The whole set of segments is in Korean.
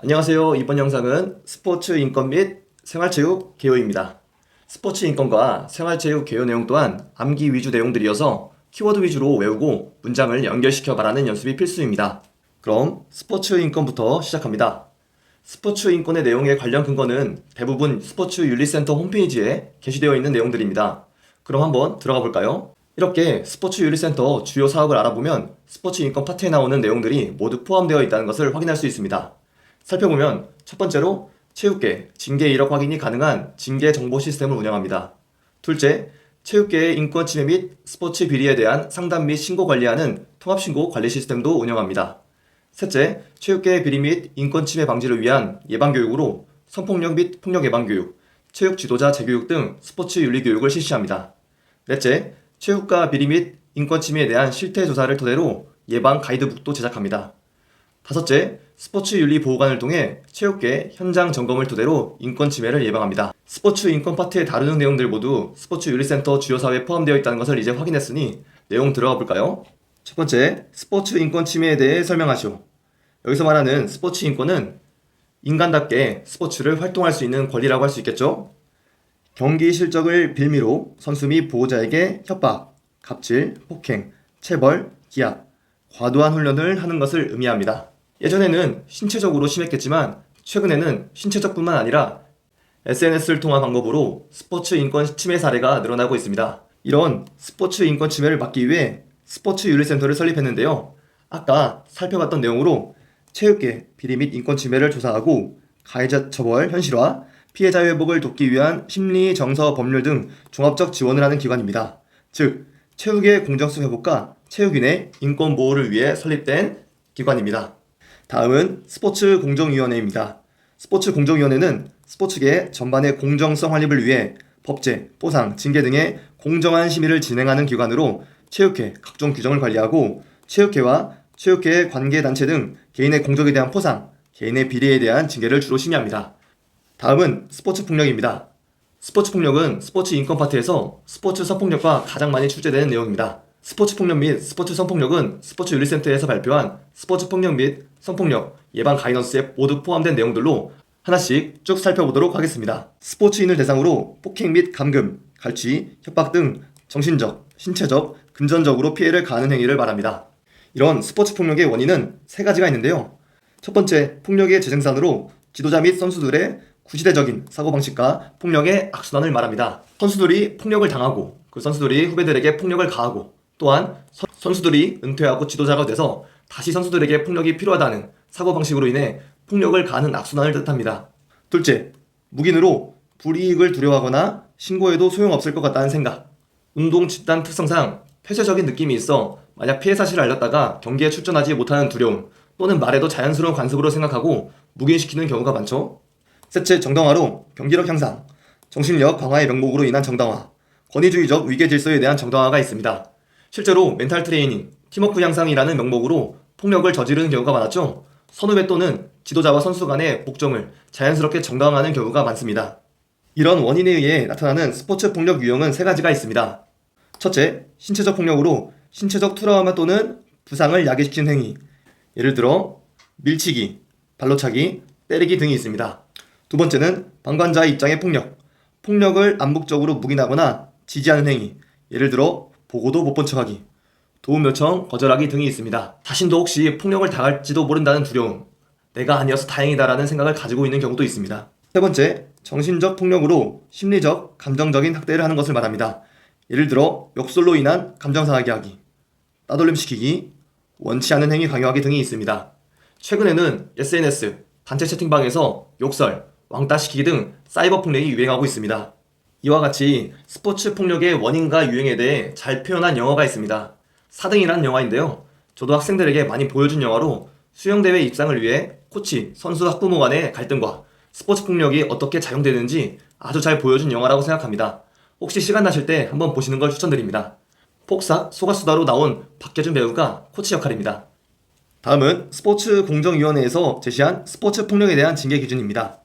안녕하세요. 이번 영상은 스포츠 인권 및 생활체육 개요입니다. 스포츠 인권과 생활체육 개요 내용 또한 암기 위주 내용들이어서 키워드 위주로 외우고 문장을 연결시켜 말하는 연습이 필수입니다. 그럼 스포츠 인권부터 시작합니다. 스포츠 인권의 내용의 관련 근거는 대부분 스포츠 윤리센터 홈페이지에 게시되어 있는 내용들입니다. 그럼 한번 들어가 볼까요? 이렇게 스포츠 윤리센터 주요 사업을 알아보면 스포츠 인권 파트에 나오는 내용들이 모두 포함되어 있다는 것을 확인할 수 있습니다. 살펴보면 첫 번째로 체육계 징계 이력 확인이 가능한 징계 정보 시스템을 운영합니다. 둘째, 체육계의 인권 침해 및 스포츠 비리에 대한 상담 및 신고 관리하는 통합신고 관리 시스템도 운영합니다. 셋째, 체육계의 비리 및 인권 침해 방지를 위한 예방교육으로 성폭력 및 폭력 예방교육, 체육 지도자 재교육 등 스포츠 윤리 교육을 실시합니다. 넷째, 체육과 비리 및 인권 침해에 대한 실태 조사를 토대로 예방 가이드북도 제작합니다. 다섯째, 스포츠 윤리 보호관을 통해 체육계 현장 점검을 토대로 인권 침해를 예방합니다. 스포츠 인권 파트에 다루는 내용들 모두 스포츠 윤리센터 주요 사업에 포함되어 있다는 것을 이제 확인했으니 내용 들어가 볼까요? 첫 번째, 스포츠 인권 침해에 대해 설명하시오. 여기서 말하는 스포츠 인권은 인간답게 스포츠를 활동할 수 있는 권리라고 할 수 있겠죠? 경기 실적을 빌미로 선수 및 보호자에게 협박, 갑질, 폭행, 체벌, 기합, 과도한 훈련을 하는 것을 의미합니다. 예전에는 신체적으로 심했겠지만 최근에는 신체적뿐만 아니라 SNS를 통한 방법으로 스포츠 인권 침해 사례가 늘어나고 있습니다. 이런 스포츠 인권 침해를 막기 위해 스포츠 윤리센터를 설립했는데요. 아까 살펴봤던 내용으로 체육계 비리 및 인권 침해를 조사하고 가해자 처벌 현실화, 피해자 회복을 돕기 위한 심리, 정서, 법률 등 종합적 지원을 하는 기관입니다. 즉, 체육의 공정성 회복과 체육인의 인권 보호를 위해 설립된 기관입니다. 다음은 스포츠 공정위원회입니다. 스포츠 공정위원회는 스포츠계 전반의 공정성 확립을 위해 법제, 보상, 징계 등의 공정한 심의를 진행하는 기관으로 체육회 각종 규정을 관리하고 체육회와 체육회의 관계단체 등 개인의 공적에 대한 포상, 개인의 비리에 대한 징계를 주로 심의합니다. 다음은 스포츠 폭력입니다. 스포츠 폭력은 스포츠 인권 파트에서 스포츠 성폭력과 가장 많이 출제되는 내용입니다. 스포츠 폭력 및 스포츠 성폭력은 스포츠 윤리센터에서 발표한 스포츠 폭력 및 성폭력 예방 가이던스에 모두 포함된 내용들로 하나씩 쭉 살펴보도록 하겠습니다. 스포츠인을 대상으로 폭행 및 감금, 갈취, 협박 등 정신적, 신체적, 금전적으로 피해를 가하는 행위를 말합니다. 이런 스포츠 폭력의 원인은 세 가지가 있는데요. 첫 번째, 폭력의 재생산으로 지도자 및 선수들의 구시대적인 사고방식과 폭력의 악순환을 말합니다. 선수들이 폭력을 당하고 그 선수들이 후배들에게 폭력을 가하고 또한 선수들이 은퇴하고 지도자가 돼서 다시 선수들에게 폭력이 필요하다는 사고방식으로 인해 폭력을 가하는 악순환을 뜻합니다. 둘째, 묵인으로 불이익을 두려워하거나 신고해도 소용없을 것 같다는 생각. 운동 집단 특성상 폐쇄적인 느낌이 있어 만약 피해 사실을 알렸다가 경기에 출전하지 못하는 두려움 또는 말해도 자연스러운 관습으로 생각하고 묵인시키는 경우가 많죠. 셋째, 정당화로 경기력 향상, 정신력 강화의 명목으로 인한 정당화, 권위주의적 위계 질서에 대한 정당화가 있습니다. 실제로 멘탈 트레이닝, 팀워크 향상이라는 명목으로 폭력을 저지르는 경우가 많았죠. 선후배 또는 지도자와 선수 간의 복종을 자연스럽게 정당화하는 경우가 많습니다. 이런 원인에 의해 나타나는 스포츠 폭력 유형은 세 가지가 있습니다. 첫째, 신체적 폭력으로 신체적 트라우마 또는 부상을 야기시키는 행위, 예를 들어 밀치기, 발로차기, 때리기 등이 있습니다. 두 번째는 방관자의 입장의 폭력, 폭력을 암묵적으로 묵인하거나 지지하는 행위, 예를 들어 보고도 못 본 척하기, 도움 요청 거절하기 등이 있습니다. 자신도 혹시 폭력을 당할지도 모른다는 두려움, 내가 아니어서 다행이다라는 생각을 가지고 있는 경우도 있습니다. 세 번째, 정신적 폭력으로 심리적, 감정적인 학대를 하는 것을 말합니다. 예를 들어 욕설로 인한 감정 상하게 하기, 따돌림시키기, 원치 않은 행위 강요하기 등이 있습니다. 최근에는 SNS, 단체 채팅방에서 욕설, 왕따시키기 등 사이버 폭력이 유행하고 있습니다. 이와 같이 스포츠 폭력의 원인과 유행에 대해 잘 표현한 영화가 있습니다. 4등이라는 영화인데요. 저도 학생들에게 많이 보여준 영화로 수영대회 입상을 위해 코치, 선수, 학부모 간의 갈등과 스포츠 폭력이 어떻게 작용되는지 아주 잘 보여준 영화라고 생각합니다. 혹시 시간 나실 때 한번 보시는 걸 추천드립니다. 폭삭, 소가수다로 나온 박해준 배우가 코치 역할입니다. 다음은 스포츠 공정위원회에서 제시한 스포츠 폭력에 대한 징계 기준입니다.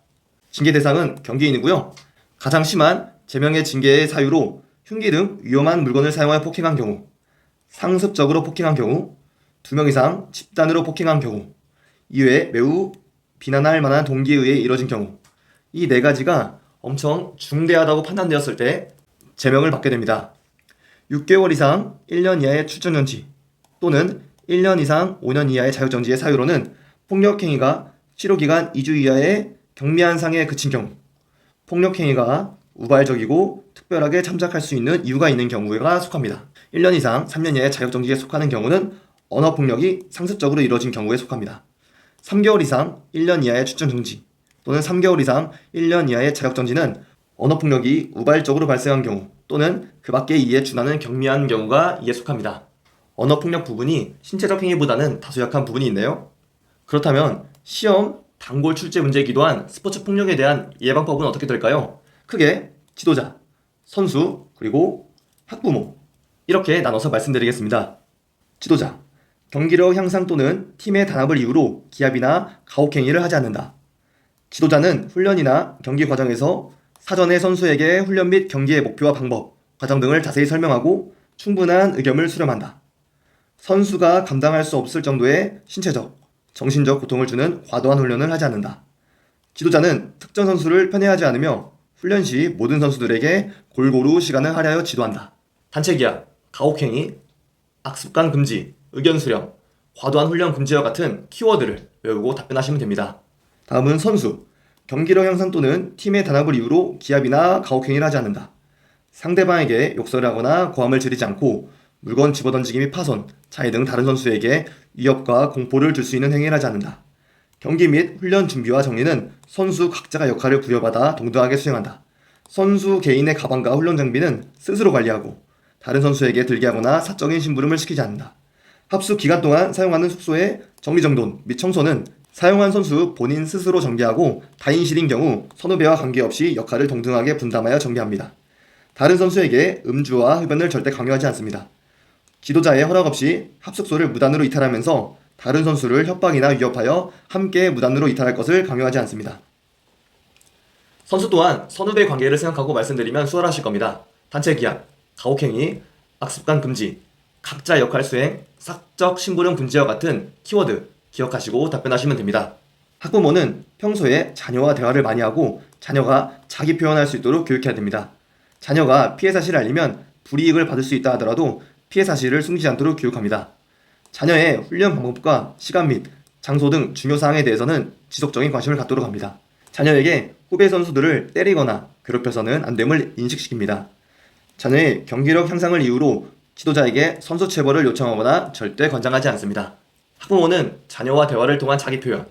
징계 대상은 경기인이고요. 가장 심한 제명의 징계의 사유로 흉기 등 위험한 물건을 사용하여 폭행한 경우, 상습적으로 폭행한 경우, 2명 이상 집단으로 폭행한 경우, 이외에 매우 비난할 만한 동기에 의해 이뤄진 경우, 이 네 가지가 엄청 중대하다고 판단되었을 때 제명을 받게 됩니다. 6개월 이상 1년 이하의 출전정지 또는 1년 이상 5년 이하의 자격정지의 사유로는 폭력행위가 치료기간 2주 이하의 경미한 상해에 그친 경우, 폭력행위가 우발적이고 특별하게 참작할 수 있는 이유가 있는 경우가 속합니다. 1년 이상 3년 이하의 자격정지에 속하는 경우는 언어폭력이 상습적으로 이루어진 경우에 속합니다. 3개월 이상 1년 이하의 출전정지 또는 3개월 이상 1년 이하의 자격정지는 언어폭력이 우발적으로 발생한 경우 또는 그 밖의 이에 준하는 경미한 경우가 이에 속합니다. 언어폭력 부분이 신체적 행위보다는 다소 약한 부분이 있네요. 그렇다면 시험, 단골 출제 문제이기도 한 스포츠 폭력에 대한 예방법은 어떻게 될까요? 크게 지도자, 선수, 그리고 학부모 이렇게 나눠서 말씀드리겠습니다. 지도자, 경기력 향상 또는 팀의 단합을 이유로 기합이나 가혹행위를 하지 않는다. 지도자는 훈련이나 경기 과정에서 사전에 선수에게 훈련 및 경기의 목표와 방법, 과정 등을 자세히 설명하고 충분한 의견을 수렴한다. 선수가 감당할 수 없을 정도의 신체적, 정신적 고통을 주는 과도한 훈련을 하지 않는다. 지도자는 특정 선수를 편애하지 않으며 훈련 시 모든 선수들에게 골고루 시간을 할애하여 지도한다. 단체 기합, 가혹행위, 악습관 금지, 의견 수렴, 과도한 훈련 금지와 같은 키워드를 외우고 답변하시면 됩니다. 다음은 선수, 경기력 향상 또는 팀의 단합을 이유로 기합이나 가혹행위를 하지 않는다. 상대방에게 욕설을 하거나 고함을 지르지 않고 물건 집어던지기 및 파손, 자해 등 다른 선수에게 위협과 공포를 줄 수 있는 행위를 하지 않는다. 경기 및 훈련 준비와 정리는 선수 각자가 역할을 부여받아 동등하게 수행한다. 선수 개인의 가방과 훈련 장비는 스스로 관리하고 다른 선수에게 들게 하거나 사적인 심부름을 시키지 않는다. 합숙 기간 동안 사용하는 숙소의 정리정돈 및 청소는 사용한 선수 본인 스스로 정비하고 다인실인 경우 선후배와 관계없이 역할을 동등하게 분담하여 정비합니다. 다른 선수에게 음주와 흡연을 절대 강요하지 않습니다. 지도자의 허락 없이 합숙소를 무단으로 이탈하면서 다른 선수를 협박이나 위협하여 함께 무단으로 이탈할 것을 강요하지 않습니다. 선수 또한 선후배 관계를 생각하고 말씀드리면 수월하실 겁니다. 단체 기합, 가혹행위, 악습관 금지, 각자 역할 수행, 사적 심부름 금지와 같은 키워드 기억하시고 답변하시면 됩니다. 학부모는 평소에 자녀와 대화를 많이 하고 자녀가 자기 표현할 수 있도록 교육해야 됩니다. 자녀가 피해 사실을 알리면 불이익을 받을 수 있다 하더라도 피해 사실을 숨기지 않도록 교육합니다. 자녀의 훈련 방법과 시간 및 장소 등 중요 사항에 대해서는 지속적인 관심을 갖도록 합니다. 자녀에게 후배 선수들을 때리거나 괴롭혀서는 안 됨을 인식시킵니다. 자녀의 경기력 향상을 이유로 지도자에게 선수 체벌을 요청하거나 절대 권장하지 않습니다. 학부모는 자녀와 대화를 통한 자기 표현,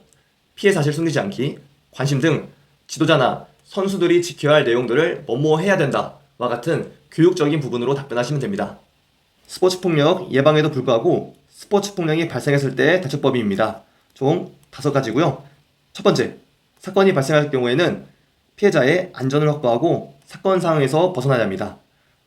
피해 사실 숨기지 않기, 관심 등 지도자나 선수들이 지켜야 할 내용들을 뭐뭐 해야 된다와 같은 교육적인 부분으로 답변하시면 됩니다. 스포츠 폭력 예방에도 불구하고 스포츠 폭력이 발생했을 때의 대처법입니다. 총 5가지고요. 첫 번째, 사건이 발생할 경우에는 피해자의 안전을 확보하고 사건 상황에서 벗어나야 합니다.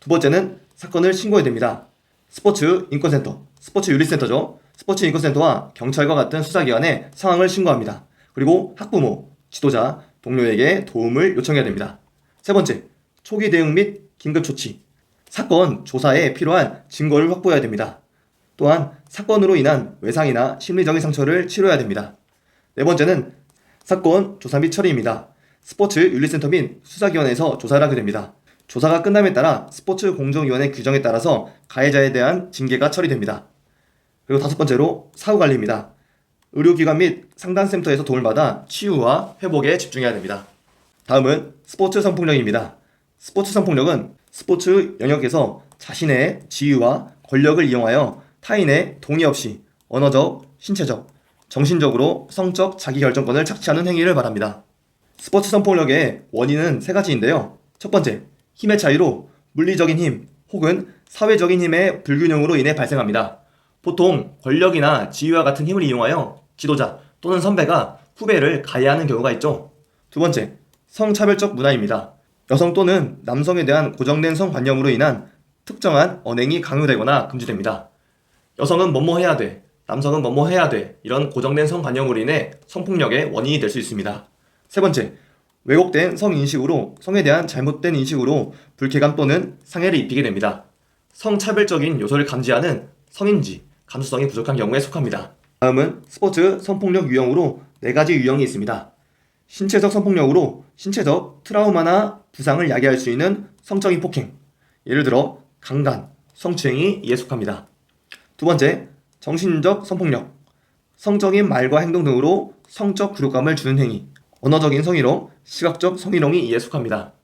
두 번째는 사건을 신고해야 됩니다. 스포츠 인권센터, 스포츠 윤리센터죠. 스포츠 인권센터와 경찰과 같은 수사기관에 상황을 신고합니다. 그리고 학부모, 지도자, 동료에게 도움을 요청해야 됩니다. 세 번째, 초기 대응 및 긴급 조치. 사건 조사에 필요한 증거를 확보해야 됩니다. 또한 사건으로 인한 외상이나 심리적인 상처를 치료해야 됩니다. 네 번째는 사건 조사 및 처리입니다. 스포츠 윤리센터 및 수사기관에서 조사를 하게 됩니다. 조사가 끝남에 따라 스포츠 공정위원회 규정에 따라서 가해자에 대한 징계가 처리됩니다. 그리고 다섯 번째로 사후관리입니다. 의료기관 및 상담센터에서 도움을 받아 치유와 회복에 집중해야 됩니다. 다음은 스포츠 성폭력입니다. 스포츠 성폭력은 스포츠 영역에서 자신의 지위와 권력을 이용하여 타인의 동의 없이 언어적, 신체적, 정신적으로 성적 자기결정권을 착취하는 행위를 말합니다. 스포츠 성폭력의 원인은 세 가지인데요. 첫 번째, 힘의 차이로 물리적인 힘 혹은 사회적인 힘의 불균형으로 인해 발생합니다. 보통 권력이나 지위와 같은 힘을 이용하여 지도자 또는 선배가 후배를 가해하는 경우가 있죠. 두 번째, 성차별적 문화입니다. 여성 또는 남성에 대한 고정된 성관념으로 인한 특정한 언행이 강요되거나 금지됩니다. 여성은 뭐뭐 해야 돼, 남성은 뭐뭐 해야 돼, 이런 고정된 성관념으로 인해 성폭력의 원인이 될 수 있습니다. 세 번째, 왜곡된 성인식으로 성에 대한 잘못된 인식으로 불쾌감 또는 상해를 입히게 됩니다. 성차별적인 요소를 감지하는 성인지, 감수성이 부족한 경우에 속합니다. 다음은 스포츠 성폭력 유형으로 4가지 유형이 있습니다. 신체적 성폭력으로 신체적 트라우마나 부상을 야기할 수 있는 성적인 폭행, 예를 들어 강간, 성추행이 이에 속합니다. 두 번째, 정신적 성폭력, 성적인 말과 행동 등으로 성적 굴욕감을 주는 행위, 언어적인 성희롱, 시각적 성희롱이 이에 속합니다.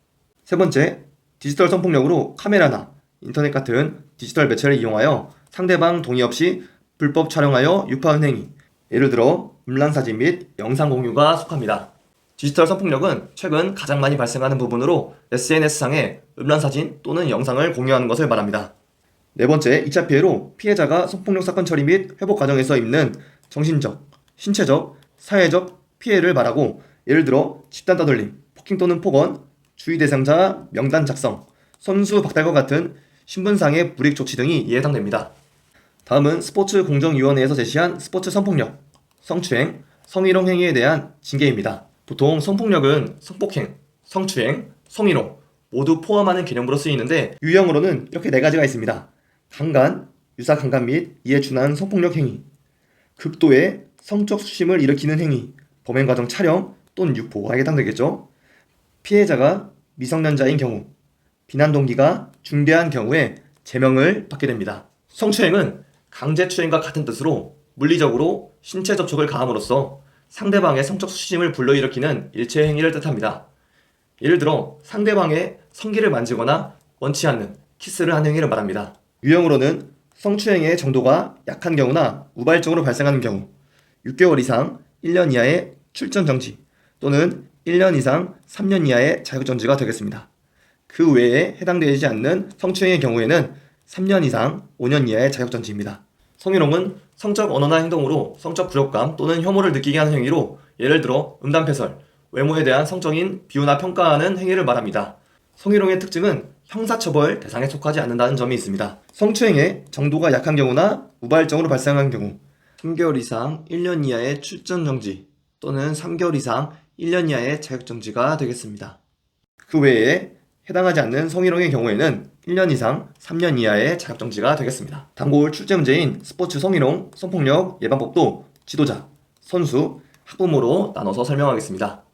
세 번째, 디지털 성폭력으로 카메라나 인터넷 같은 디지털 매체를 이용하여 상대방 동의 없이 불법 촬영하여 유포하는 행위, 예를 들어 음란사진 및 영상 공유가 속합니다. 디지털 성폭력은 최근 가장 많이 발생하는 부분으로 SNS상에 음란사진 또는 영상을 공유하는 것을 말합니다. 네 번째, 2차 피해로 피해자가 성폭력 사건 처리 및 회복 과정에서 입는 정신적, 신체적, 사회적 피해를 말하고, 예를 들어 집단 따돌림, 폭행 또는 폭언, 주의 대상자 명단 작성, 선수 박탈과 같은 신분상의 불이익 조치 등이 이에 해당됩니다. 다음은 스포츠공정위원회에서 제시한 스포츠 성폭력, 성추행, 성희롱 행위에 대한 징계입니다. 보통 성폭력은 성폭행, 성추행, 성희롱 모두 포함하는 개념으로 쓰이는데 유형으로는 이렇게 4가지가 있습니다. 강간, 유사 강간 및 이에 준하는 성폭력 행위, 극도의 성적 수심을 일으키는 행위, 범행 과정 촬영 또는 유포가 해당되겠죠. 피해자가 미성년자인 경우, 비난 동기가 중대한 경우에 제명을 받게 됩니다. 성추행은 강제추행과 같은 뜻으로 물리적으로 신체 접촉을 가함으로써 상대방의 성적 수심을 불러일으키는 일체 행위를 뜻합니다. 예를 들어 상대방의 성기를 만지거나 원치 않는 키스를 하는 행위를 말합니다. 유형으로는 성추행의 정도가 약한 경우나 우발적으로 발생하는 경우, 6개월 이상 1년 이하의 출전 정지 또는 1년 이상 3년 이하의 자격정지가 되겠습니다. 그 외에 해당되지 않는 성추행의 경우에는 3년 이상 5년 이하의 자격정지입니다. 성희롱은 성적 언어나 행동으로 성적 굴욕감 또는 혐오를 느끼게 하는 행위로, 예를 들어 음담패설, 외모에 대한 성적인 비유나 평가하는 행위를 말합니다. 성희롱의 특징은 형사처벌 대상에 속하지 않는다는 점이 있습니다. 성추행의 정도가 약한 경우나 우발적으로 발생한 경우, 3개월 이상 1년 이하의 출전 정지 또는 3개월 이상 1년 이하의 자격정지가 되겠습니다. 그 외에 해당하지 않는 성희롱의 경우에는 1년 이상 3년 이하의 자격정지가 되겠습니다. 단골 출제 문제인 스포츠 성희롱, 성폭력 예방법도 지도자, 선수, 학부모로 나눠서 설명하겠습니다.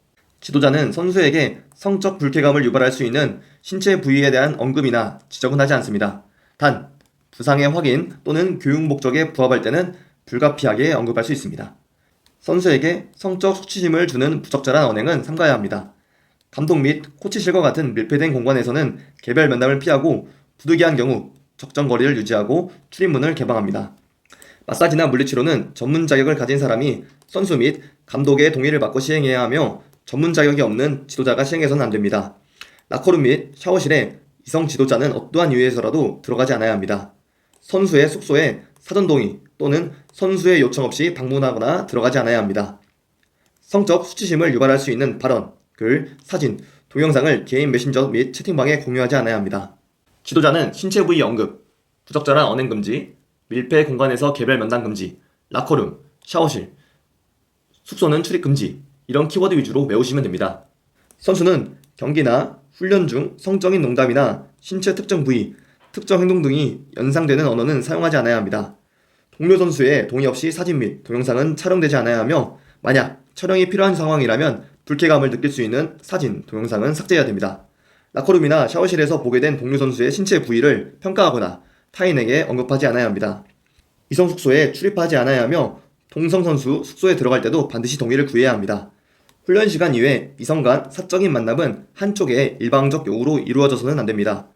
지도자는 선수에게 성적 불쾌감을 유발할 수 있는 신체 부위에 대한 언급이나 지적은 하지 않습니다. 단, 부상의 확인 또는 교육 목적에 부합할 때는 불가피하게 언급할 수 있습니다. 선수에게 성적 수치심을 주는 부적절한 언행은 삼가야 합니다. 감독 및 코치실과 같은 밀폐된 공간에서는 개별 면담을 피하고 부득이한 경우 적정 거리를 유지하고 출입문을 개방합니다. 마사지나 물리치료는 전문 자격을 가진 사람이 선수 및 감독의 동의를 받고 시행해야 하며 전문 자격이 없는 지도자가 시행해서는 안됩니다. 라커룸 및 샤워실에 이성 지도자는 어떠한 이유에서라도 들어가지 않아야 합니다. 선수의 숙소에 사전 동의 또는 선수의 요청 없이 방문하거나 들어가지 않아야 합니다. 성적 수치심을 유발할 수 있는 발언, 글, 사진, 동영상을 개인 메신저 및 채팅방에 공유하지 않아야 합니다. 지도자는 신체 부위 언급, 부적절한 언행 금지, 밀폐 공간에서 개별 면담 금지, 라커룸, 샤워실, 숙소는 출입 금지, 이런 키워드 위주로 외우시면 됩니다. 선수는 경기나 훈련 중 성적인 농담이나 신체 특정 부위, 특정 행동 등이 연상되는 언어는 사용하지 않아야 합니다. 동료 선수의 동의 없이 사진 및 동영상은 촬영되지 않아야 하며, 만약 촬영이 필요한 상황이라면 불쾌감을 느낄 수 있는 사진, 동영상은 삭제해야 됩니다. 라커룸이나 샤워실에서 보게 된 동료 선수의 신체 부위를 평가하거나 타인에게 언급하지 않아야 합니다. 이성 숙소에 출입하지 않아야 하며 동성 선수 숙소에 들어갈 때도 반드시 동의를 구해야 합니다. 훈련 시간 이외 이성 간 사적인 만남은 한쪽의 일방적 요구로 이루어져서는 안됩니다.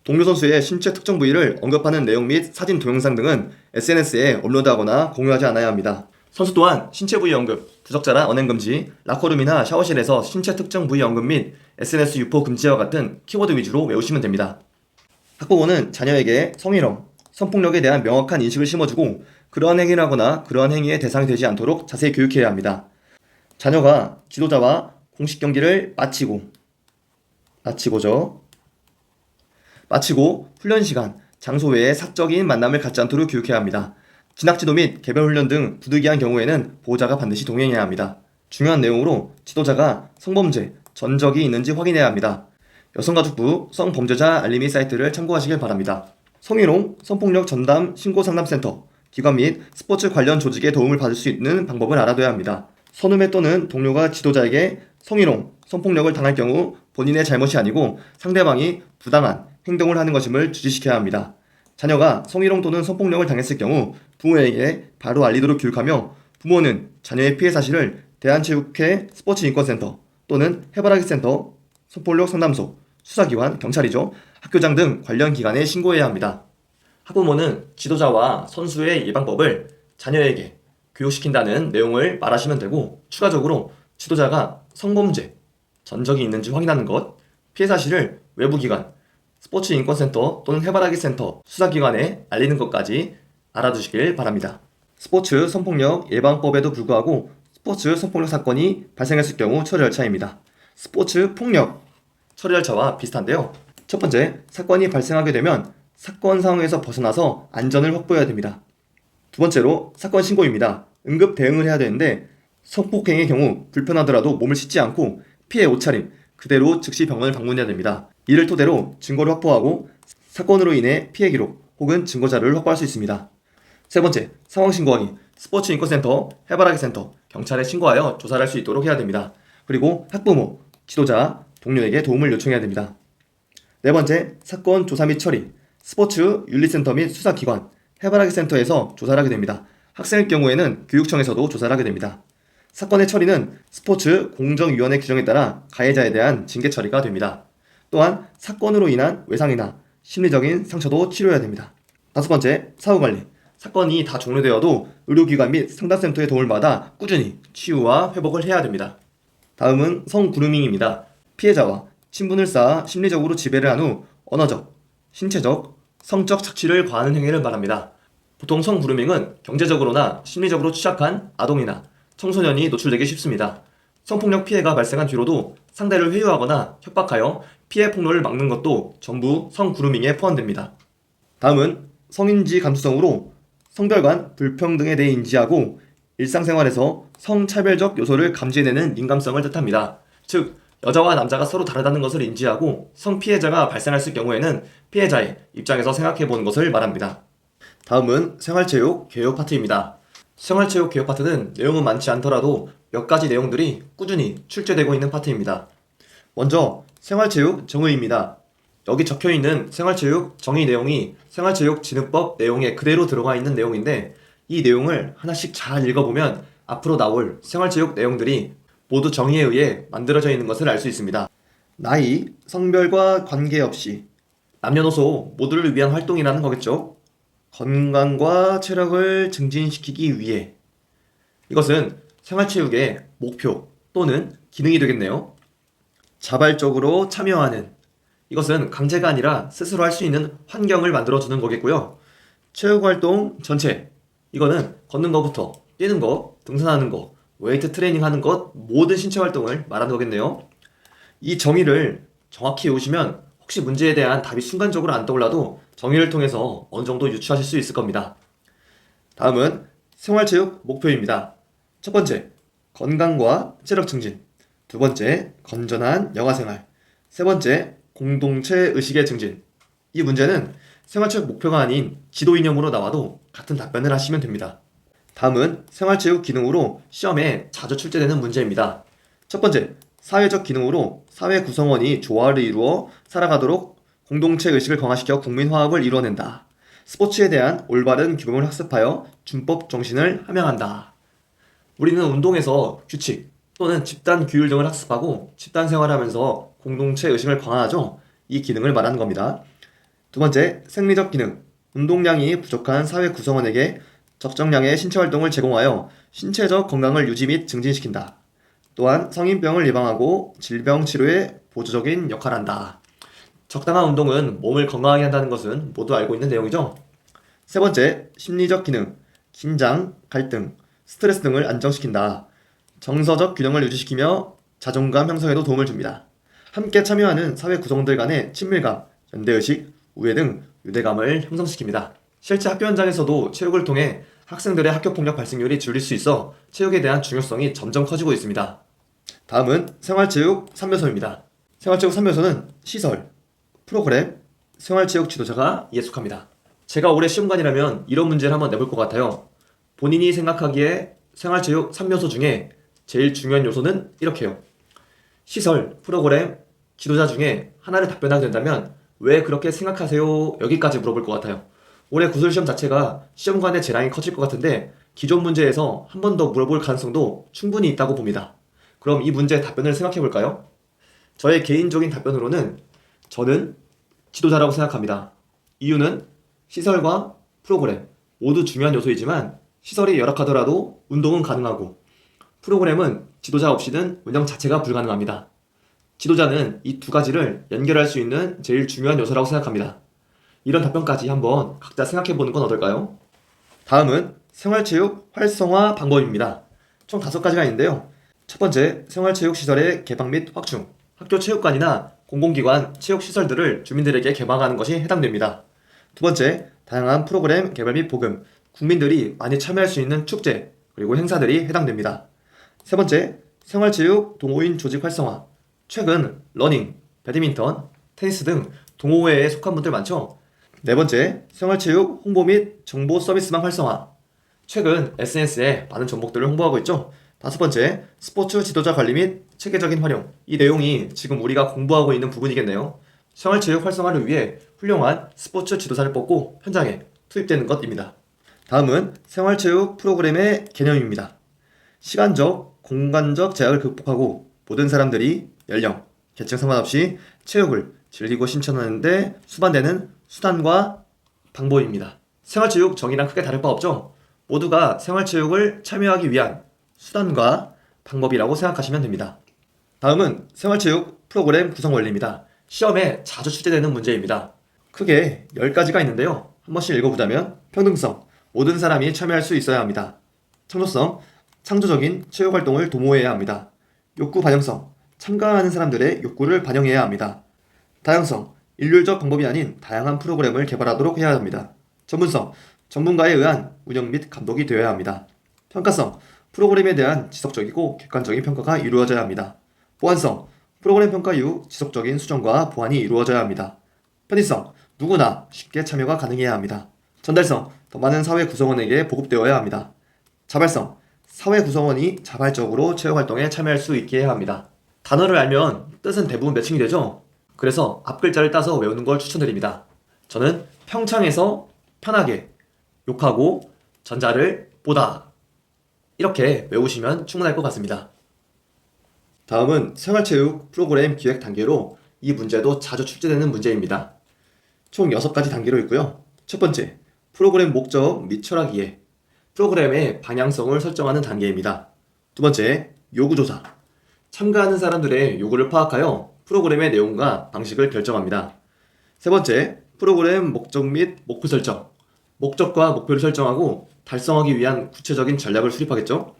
동료 선수의 신체 특정 부위를 언급하는 내용 및 사진, 동영상 등은 SNS에 업로드하거나 공유하지 않아야 합니다. 선수 또한 신체 부위 언급, 부적절한 언행 금지, 라커룸이나 샤워실에서 신체 특정 부위 언급 및 SNS 유포 금지와 같은 키워드 위주로 외우시면 됩니다. 학부모는 자녀에게 성희롱, 성폭력에 대한 명확한 인식을 심어주고 그러한 행위를 하거나 그러한 행위의 대상이 되지 않도록 자세히 교육해야 합니다. 자녀가 지도자와 공식 경기를 마치고 훈련 시간, 장소 외에 사적인 만남을 갖지 않도록 교육해야 합니다. 진학지도 및 개별 훈련 등 부득이한 경우에는 보호자가 반드시 동행해야 합니다. 중요한 내용으로 지도자가 성범죄, 전적이 있는지 확인해야 합니다. 여성가족부 성범죄자 알림이 사이트를 참고하시길 바랍니다. 성희롱, 성폭력 전담 신고상담센터, 기관 및 스포츠 관련 조직의 도움을 받을 수 있는 방법을 알아둬야 합니다. 선후배 또는 동료가 지도자에게 성희롱, 성폭력을 당할 경우 본인의 잘못이 아니고 상대방이 부당한 행동을 하는 것임을 주지시켜야 합니다. 자녀가 성희롱 또는 성폭력을 당했을 경우 부모에게 바로 알리도록 교육하며 부모는 자녀의 피해 사실을 대한체육회 스포츠인권센터 또는 해바라기 센터, 성폭력 상담소, 수사기관, 경찰이죠. 학교장 등 관련 기관에 신고해야 합니다. 학부모는 지도자와 선수의 예방법을 자녀에게 교육시킨다는 내용을 말하시면 되고 추가적으로 지도자가 성범죄, 전적이 있는지 확인하는 것, 피해 사실을 외부기관, 스포츠인권센터 또는 해바라기 센터, 수사기관에 알리는 것까지 알아두시길 바랍니다. 스포츠 성폭력 예방법에도 불구하고 스포츠 성폭력 사건이 발생했을 경우 처리 절차입니다. 스포츠 폭력 처리 절차와 비슷한데요. 첫 번째, 사건이 발생하게 되면 사건 상황에서 벗어나서 안전을 확보해야 됩니다. 두 번째로, 사건 신고입니다. 응급 대응을 해야 되는데 성폭행의 경우 불편하더라도 몸을 씻지 않고 피해 옷차림 그대로 즉시 병원을 방문해야 됩니다. 이를 토대로 증거를 확보하고 사건으로 인해 피해 기록 혹은 증거 자료를 확보할 수 있습니다. 세 번째, 상황 신고하기. 스포츠인권센터, 해바라기 센터, 경찰에 신고하여 조사를 할 수 있도록 해야 됩니다. 그리고 학부모, 지도자, 동료에게 도움을 요청해야 됩니다. 네 번째, 사건 조사 및 처리. 스포츠 윤리센터 및 수사기관, 해바라기 센터에서 조사를 하게 됩니다. 학생일 경우에는 교육청에서도 조사를 하게 됩니다. 사건의 처리는 스포츠 공정위원회 규정에 따라 가해자에 대한 징계 처리가 됩니다. 또한 사건으로 인한 외상이나 심리적인 상처도 치료해야 됩니다. 다섯 번째, 사후관리. 사건이 다 종료되어도 의료기관 및 상담센터의 도움을 받아 꾸준히 치유와 회복을 해야 됩니다. 다음은 성그루밍입니다. 피해자와 친분을 쌓아 심리적으로 지배를 한 후 언어적, 신체적, 성적 착취를 과하는 행위를 말합니다. 보통 성그루밍은 경제적으로나 심리적으로 취약한 아동이나 청소년이 노출되기 쉽습니다. 성폭력 피해가 발생한 뒤로도 상대를 회유하거나 협박하여 피해 폭로를 막는 것도 전부 성그루밍에 포함됩니다. 다음은 성인지 감수성으로 성별 간 불평등에 대해 인지하고 일상생활에서 성차별적 요소를 감지해내는 민감성을 뜻합니다. 즉, 여자와 남자가 서로 다르다는 것을 인지하고 성피해자가 발생했을 경우에는 피해자의 입장에서 생각해보는 것을 말합니다. 다음은 생활체육 개요 파트입니다. 생활체육 개요 파트는 내용은 많지 않더라도 몇 가지 내용들이 꾸준히 출제되고 있는 파트입니다. 먼저 생활체육 정의입니다. 여기 적혀있는 생활체육 정의 내용이 생활체육진흥법 내용에 그대로 들어가 있는 내용인데 이 내용을 하나씩 잘 읽어보면 앞으로 나올 생활체육 내용들이 모두 정의에 의해 만들어져 있는 것을 알 수 있습니다. 나이, 성별과 관계없이 남녀노소 모두를 위한 활동이라는 거겠죠. 건강과 체력을 증진시키기 위해 이것은 생활체육의 목표 또는 기능이 되겠네요. 자발적으로 참여하는 이것은 강제가 아니라 스스로 할 수 있는 환경을 만들어주는 거겠고요. 체육활동 전체 이거는 걷는 거부터 뛰는 거, 등산하는 거, 웨이트 트레이닝 하는 것 모든 신체 활동을 말하는 거겠네요. 이 정의를 정확히 외우시면 혹시 문제에 대한 답이 순간적으로 안 떠올라도 정의를 통해서 어느 정도 유추하실 수 있을 겁니다. 다음은 생활체육 목표입니다. 첫 번째, 건강과 체력 증진. 두 번째, 건전한 여가생활. 세 번째, 공동체 의식의 증진. 이 문제는 생활체육 목표가 아닌 지도 이념으로 나와도 같은 답변을 하시면 됩니다. 다음은 생활체육 기능으로 시험에 자주 출제되는 문제입니다. 첫 번째, 사회적 기능으로 사회 구성원이 조화를 이루어 살아가도록 공동체 의식을 강화시켜 국민 화합을 이뤄낸다. 스포츠에 대한 올바른 규범을 학습하여 준법 정신을 함양한다. 우리는 운동에서 규칙 또는 집단 규율 등을 학습하고 집단 생활하면서 공동체 의식을 강화하죠. 이 기능을 말하는 겁니다. 두 번째, 생리적 기능. 운동량이 부족한 사회 구성원에게 적정량의 신체 활동을 제공하여 신체적 건강을 유지 및 증진시킨다. 또한 성인병을 예방하고 질병 치료에 보조적인 역할을 한다. 적당한 운동은 몸을 건강하게 한다는 것은 모두 알고 있는 내용이죠. 세 번째, 심리적 기능. 긴장, 갈등, 스트레스 등을 안정시킨다. 정서적 균형을 유지시키며 자존감 형성에도 도움을 줍니다. 함께 참여하는 사회 구성원들 간의 친밀감, 연대의식, 우애 등 유대감을 형성시킵니다. 실제 학교 현장에서도 체육을 통해 학생들의 학교폭력 발생률이 줄일 수 있어 체육에 대한 중요성이 점점 커지고 있습니다. 다음은 생활체육 3요소입니다. 생활체육 3요소는 시설, 프로그램, 생활체육 지도자가 이에 속합니다. 제가 올해 시험관이라면 이런 문제를 한번 내볼 것 같아요. 본인이 생각하기에 생활체육 3요소 중에 제일 중요한 요소는 이렇게요. 시설, 프로그램, 지도자 중에 하나를 답변하게 된다면 왜 그렇게 생각하세요? 여기까지 물어볼 것 같아요. 올해 구술시험 자체가 시험관의 재량이 커질 것 같은데 기존 문제에서 한 번 더 물어볼 가능성도 충분히 있다고 봅니다. 그럼 이 문제의 답변을 생각해 볼까요? 저의 개인적인 답변으로는 저는 지도자라고 생각합니다. 이유는 시설과 프로그램 모두 중요한 요소이지만 시설이 열악하더라도 운동은 가능하고 프로그램은 지도자 없이는 운영 자체가 불가능합니다. 지도자는 이 두 가지를 연결할 수 있는 제일 중요한 요소라고 생각합니다. 이런 답변까지 한번 각자 생각해 보는 건 어떨까요? 다음은 생활체육 활성화 방법입니다. 총 5가지가 있는데요. 첫 번째, 생활체육 시설의 개방 및 확충. 학교 체육관이나 공공기관 체육시설들을 주민들에게 개방하는 것이 해당됩니다. 두 번째, 다양한 프로그램 개발 및 보금. 국민들이 많이 참여할 수 있는 축제, 그리고 행사들이 해당됩니다. 세 번째, 생활체육 동호인 조직 활성화. 최근 러닝, 배드민턴, 테니스 등 동호회에 속한 분들 많죠? 네 번째, 생활체육 홍보 및 정보 서비스망 활성화. 최근 SNS에 많은 정보들을 홍보하고 있죠? 다섯 번째, 스포츠 지도자 관리 및 체계적인 활용. 이 내용이 지금 우리가 공부하고 있는 부분이겠네요. 생활체육 활성화를 위해 훌륭한 스포츠 지도자를 뽑고 현장에 투입되는 것입니다. 다음은 생활체육 프로그램의 개념입니다. 시간적, 공간적 제약을 극복하고 모든 사람들이 연령, 계층 상관없이 체육을 즐기고 신청하는데 수반되는 수단과 방법입니다. 생활체육 정의랑 크게 다를 바 없죠? 모두가 생활체육을 참여하기 위한 수단과 방법이라고 생각하시면 됩니다. 다음은 생활체육 프로그램 구성 원리입니다. 시험에 자주 출제되는 문제입니다. 크게 10가지가 있는데요. 한 번씩 읽어보자면 평등성, 모든 사람이 참여할 수 있어야 합니다. 창조성, 창조적인 체육활동을 도모해야 합니다. 욕구 반영성, 참가하는 사람들의 욕구를 반영해야 합니다. 다양성, 일률적 방법이 아닌 다양한 프로그램을 개발하도록 해야 합니다. 전문성, 전문가에 의한 운영 및 감독이 되어야 합니다. 평가성, 프로그램에 대한 지속적이고 객관적인 평가가 이루어져야 합니다. 보완성, 프로그램 평가 이후 지속적인 수정과 보완이 이루어져야 합니다. 편의성, 누구나 쉽게 참여가 가능해야 합니다. 전달성, 더 많은 사회 구성원에게 보급되어야 합니다. 자발성, 사회 구성원이 자발적으로 체육활동에 참여할 수 있게 해야 합니다. 단어를 알면 뜻은 대부분 매칭이 되죠? 그래서 앞글자를 따서 외우는 걸 추천드립니다. 저는 평창에서 편하게, 욕하고 전자를 보다 이렇게 외우시면 충분할 것 같습니다. 다음은 생활체육 프로그램 기획 단계로 이 문제도 자주 출제되는 문제입니다. 총 6가지 단계로 있고요. 첫 번째, 프로그램 목적 및 철학 이해. 프로그램의 방향성을 설정하는 단계입니다. 두 번째, 요구조사. 참가하는 사람들의 요구를 파악하여 프로그램의 내용과 방식을 결정합니다. 세 번째, 프로그램 목적 및 목표 설정. 목적과 목표를 설정하고 달성하기 위한 구체적인 전략을 수립하겠죠.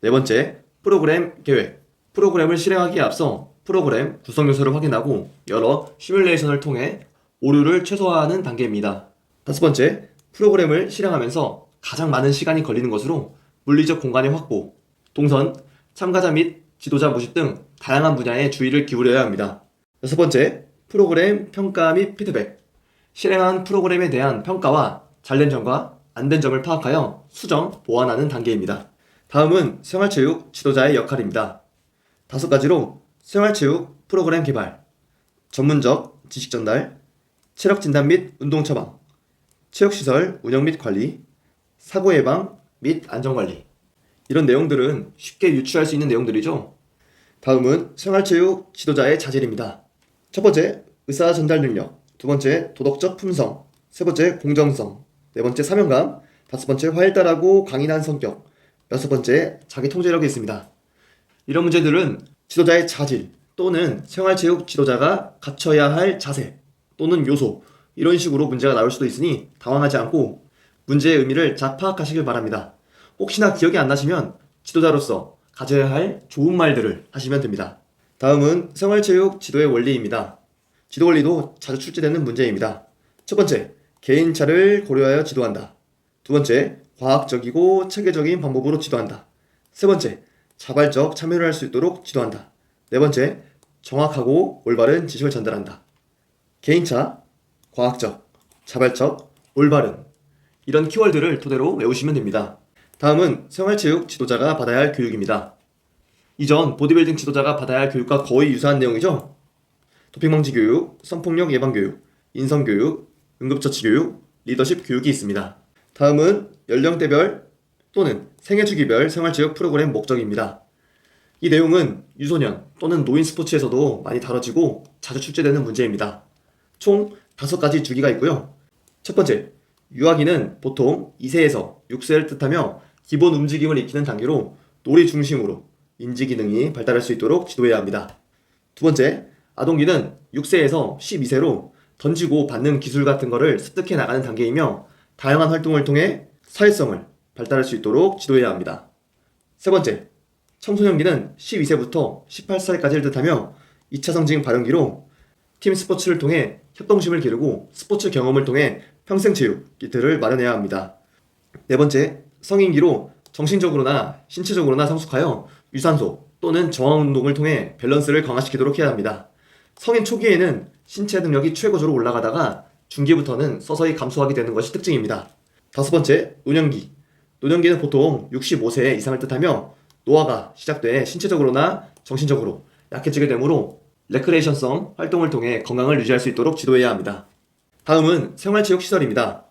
네 번째, 프로그램 계획. 프로그램을 실행하기에 앞서 프로그램 구성 요소를 확인하고 여러 시뮬레이션을 통해 오류를 최소화하는 단계입니다. 다섯 번째, 프로그램을 실행하면서 가장 많은 시간이 걸리는 것으로 물리적 공간의 확보, 동선, 참가자 및 지도자 모집 등 다양한 분야에 주의를 기울여야 합니다. 여섯 번째, 프로그램 평가 및 피드백. 실행한 프로그램에 대한 평가와 잘된 점과 안된 점을 파악하여 수정, 보완하는 단계입니다. 다음은 생활체육 지도자의 역할입니다. 5가지로 생활체육 프로그램 개발, 전문적 지식 전달, 체력 진단 및 운동 처방, 체육시설 운영 및 관리, 사고 예방 및 안전관리. 이런 내용들은 쉽게 유추할 수 있는 내용들이죠. 다음은 생활체육 지도자의 자질입니다. 첫 번째, 의사 전달 능력. 두 번째, 도덕적 품성. 세 번째, 공정성. 네 번째, 사명감. 다섯 번째, 활달하고 강인한 성격. 여섯 번째, 자기 통제력이 있습니다. 이런 문제들은 지도자의 자질 또는 생활체육 지도자가 갖춰야 할 자세 또는 요소 이런 식으로 문제가 나올 수도 있으니 당황하지 않고 문제의 의미를 잘 파악하시길 바랍니다. 혹시나 기억이 안 나시면 지도자로서 가져야 할 좋은 말들을 하시면 됩니다. 다음은 생활체육 지도의 원리입니다. 지도 원리도 자주 출제되는 문제입니다. 첫 번째, 개인차를 고려하여 지도한다. 두 번째, 과학적이고 체계적인 방법으로 지도한다. 세 번째, 자발적 참여를 할 수 있도록 지도한다. 네 번째, 정확하고 올바른 지식을 전달한다. 개인차, 과학적, 자발적, 올바른 이런 키워드를 토대로 외우시면 됩니다. 다음은 생활체육 지도자가 받아야 할 교육입니다. 이전 보디빌딩 지도자가 받아야 할 교육과 거의 유사한 내용이죠. 도핑방지 교육, 성폭력 예방 교육, 인성 교육, 응급처치 교육, 리더십 교육이 있습니다. 다음은 연령대별 또는 생애주기별 생활체육 프로그램 목적입니다. 이 내용은 유소년 또는 노인 스포츠에서도 많이 다뤄지고 자주 출제되는 문제입니다. 총 5가지 주기가 있고요. 첫 번째, 유아기는 보통 2세에서 6세를 뜻하며 기본 움직임을 익히는 단계로 놀이 중심으로 인지 기능이 발달할 수 있도록 지도해야 합니다. 두 번째, 아동기는 6세에서 12세로 던지고 받는 기술 같은 거를 습득해 나가는 단계이며 다양한 활동을 통해 사회성을 발달할 수 있도록 지도해야 합니다. 세 번째, 청소년기는 12세부터 18살까지를 뜻하며 2차 성징 발현기로 팀 스포츠를 통해 협동심을 기르고 스포츠 경험을 통해 평생체육 기틀을 마련해야 합니다. 네 번째, 성인기로 정신적으로나 신체적으로나 성숙하여 유산소 또는 저항 운동을 통해 밸런스를 강화시키도록 해야 합니다. 성인 초기에는 신체 능력이 최고조로 올라가다가 중기부터는 서서히 감소하게 되는 것이 특징입니다. 다섯 번째, 노년기. 노년기는 보통 65세 이상을 뜻하며 노화가 시작돼 신체적으로나 정신적으로 약해지게 되므로 레크레이션성 활동을 통해 건강을 유지할 수 있도록 지도해야 합니다. 다음은 생활체육시설입니다.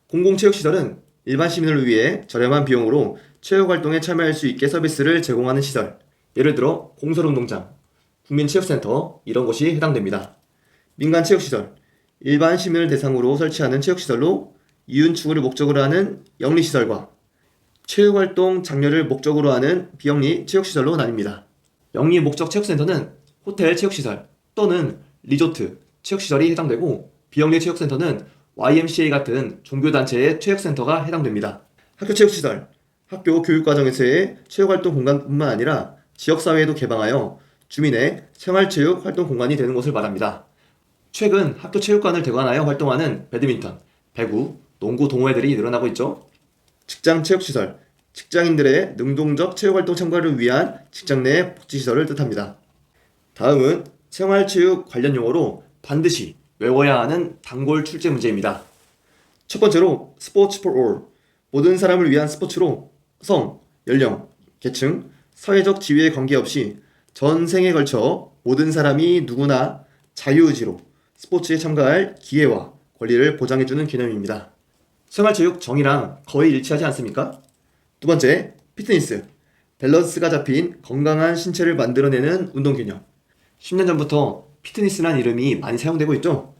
공공체육시설은 일반 시민을 위해 저렴한 비용으로 체육활동에 참여할 수 있게 서비스를 제공하는 시설, 예를 들어 공설운동장, 국민체육센터 이런 곳이 해당됩니다. 민간체육시설, 일반 시민을 대상으로 설치하는 체육시설로 이윤 추구를 목적으로 하는 영리시설과 체육활동 장려를 목적으로 하는 비영리 체육시설로 나뉩니다. 영리 목적 체육센터는 호텔 체육시설 또는 리조트 체육시설이 해당되고 비영리 체육센터는 YMCA 같은 종교단체의 체육센터가 해당됩니다. 학교 체육시설, 학교 교육과정에서의 체육활동 공간뿐만 아니라 지역사회에도 개방하여 주민의 생활체육 활동 공간이 되는 것을 말합니다. 최근 학교 체육관을 대관하여 활동하는 배드민턴, 배구, 농구 동호회들이 늘어나고 있죠. 직장 체육시설, 직장인들의 능동적 체육활동 참가를 위한 직장 내 복지시설을 뜻합니다. 다음은 생활체육 관련 용어로 반드시 외워야 하는 단골 출제 문제입니다. 첫 번째로 스포츠 for all, 모든 사람을 위한 스포츠로 성, 연령, 계층, 사회적 지위에 관계없이 전 생에 걸쳐 모든 사람이 누구나 자유의지로 스포츠에 참가할 기회와 권리를 보장해주는 개념입니다. 생활체육 정의랑 거의 일치하지 않습니까? 두 번째, 피트니스, 밸런스가 잡힌 건강한 신체를 만들어내는 운동 개념. 10년 전부터 피트니스란 이름이 많이 사용되고 있죠.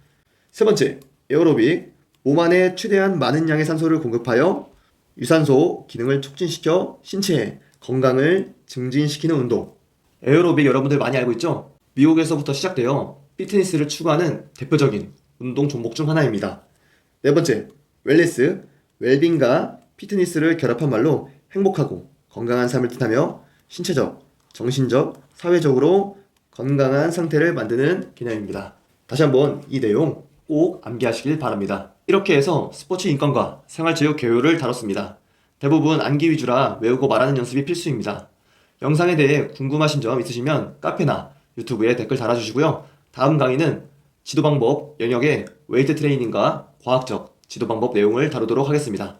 세 번째, 에어로빅, 몸 안에 최대한 많은 양의 산소를 공급하여 유산소 기능을 촉진시켜 신체의 건강을 증진시키는 운동. 에어로빅 여러분들 많이 알고 있죠? 미국에서부터 시작되어 피트니스를 추구하는 대표적인 운동 종목 중 하나입니다. 네 번째, 웰니스, 웰빙과 피트니스를 결합한 말로 행복하고 건강한 삶을 뜻하며 신체적, 정신적, 사회적으로 건강한 상태를 만드는 개념입니다. 다시 한번 이 내용 꼭 암기하시길 바랍니다. 이렇게 해서 스포츠 인권과 생활체육 교육을 다뤘습니다. 대부분 암기 위주라 외우고 말하는 연습이 필수입니다. 영상에 대해 궁금하신 점 있으시면 카페나 유튜브에 댓글 달아주시고요. 다음 강의는 지도 방법 영역의 웨이트 트레이닝과 과학적 지도 방법 내용을 다루도록 하겠습니다.